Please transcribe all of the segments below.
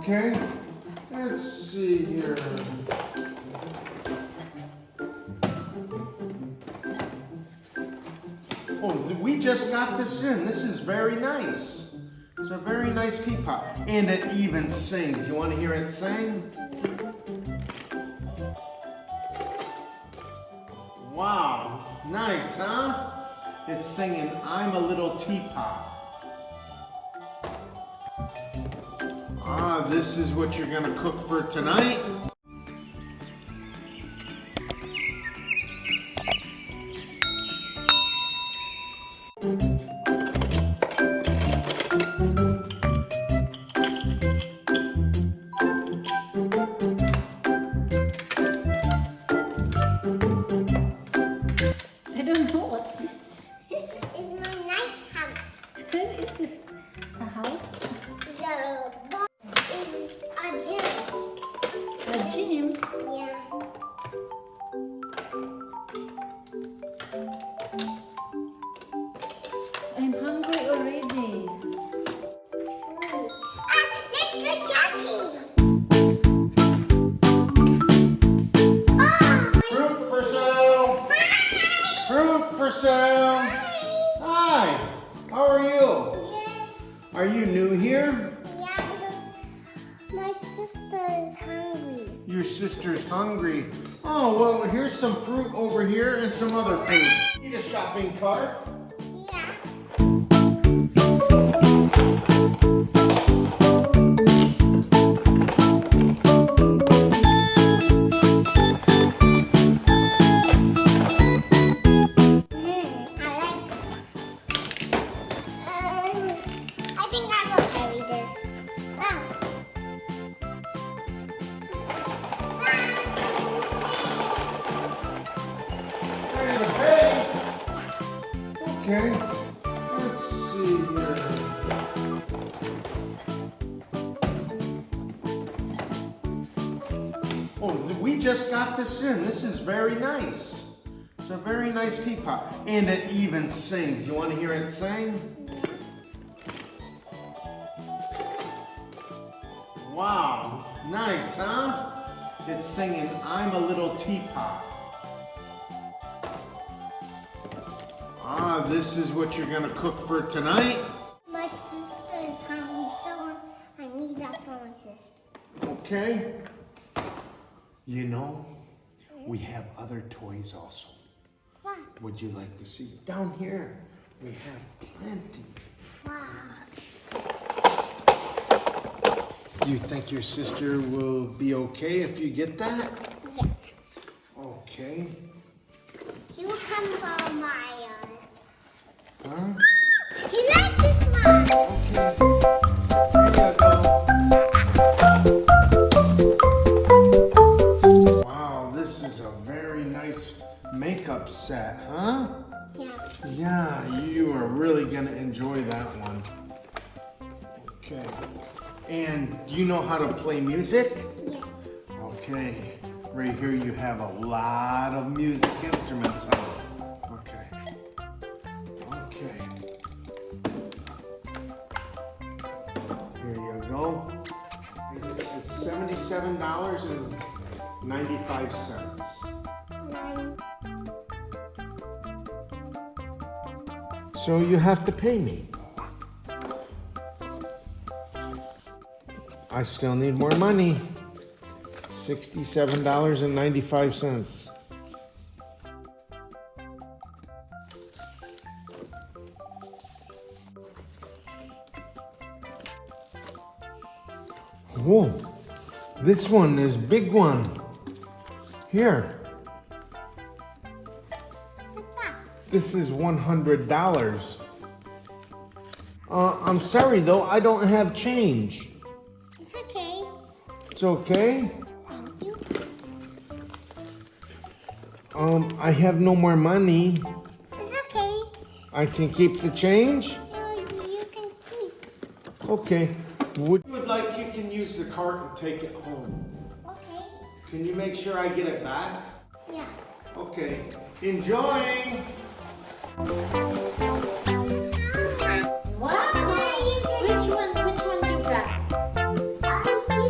Okay, let's see here. Oh, we just got this in. This is very nice. It's a very nice teapot. And it even sings. You want to hear it sing? Wow, nice, huh? It's singing, I'm a little teapot. Ah, this is what you're gonna cook for tonight? I don't know what's this. This is my nice house. Where is this? A house? The box is a gym. A gym? Yeah. I'm hungry already. Food. Let's go shopping. Fruit for sale! Fruit for sale! Hi! How are you? Yeah, Are you new here? because my sister is hungry. Your sister's hungry. Oh, well, here's some fruit over here and some other fruit. Need a shopping cart? Yeah. I think I will carry this. Ready to pay? Okay. Let's see here. Oh, we just got this in. This is very nice. It's a very nice teapot. And it even sings. You want to hear it sing? Wow. Nice, huh? It's singing, I'm a little teapot. Ah, this is what you're gonna cook for tonight? My sister is hungry, so I need that for my sister. Okay. You know, we have other toys also. What? Would you like to see? Down here, we have plenty. Wow. You think your sister will be okay if you get that? Yeah. Okay. He will come for my. Huh? He likes this one. Okay. Here you go. Wow, this is a very nice makeup set, huh? Yeah. Yeah, you are really gonna enjoy that one. Okay. And do you know how to play music? Yeah. Okay. Right here you have a lot of music instruments on it. Okay. Okay. Here you go. It's $77.95. Nine. So you have to pay me. I still need more money. $67.95. Whoa, this one is big one. Here, What's that? this is $100. I'm sorry though, I don't have change. It's okay. It's okay? Thank you. I have no more money. It's okay. I can keep the change? You can keep. Okay. Would you would like, you can use the cart and take it home. Okay. Can you make sure I get it back? Yeah. Okay. Enjoy! Wow! Which one you got? All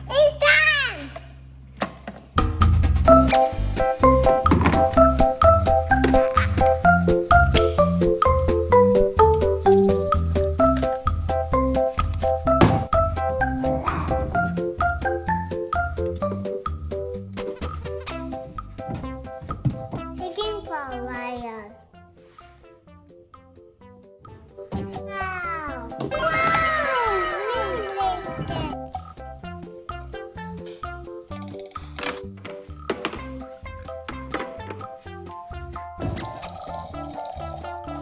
It's done! Taking for a while. Wow!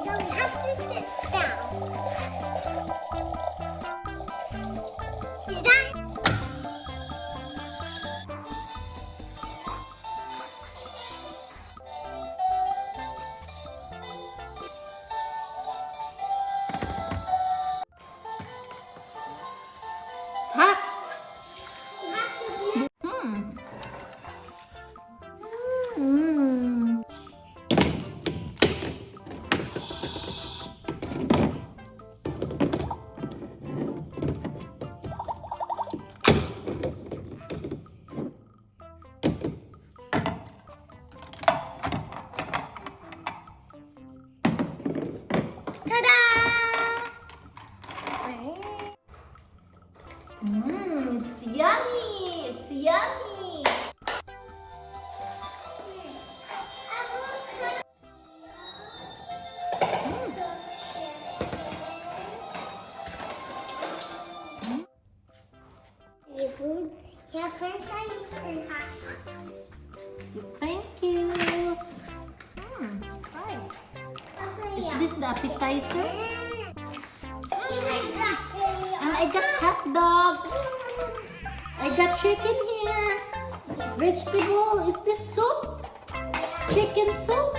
So we have to sit down. He's done. It's hot. We have to be. Mm. Ta-da! It's yummy. It's yummy. Your food, your french fries and hot dogs. Thank you. Nice. Is this the appetizer? And I got hot dog. I got chicken here. Vegetable. Is this soup? Chicken soup?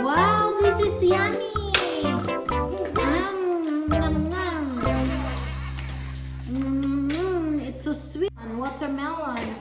Wow, this is yummy. Nom, nom. It's so sweet. And watermelon.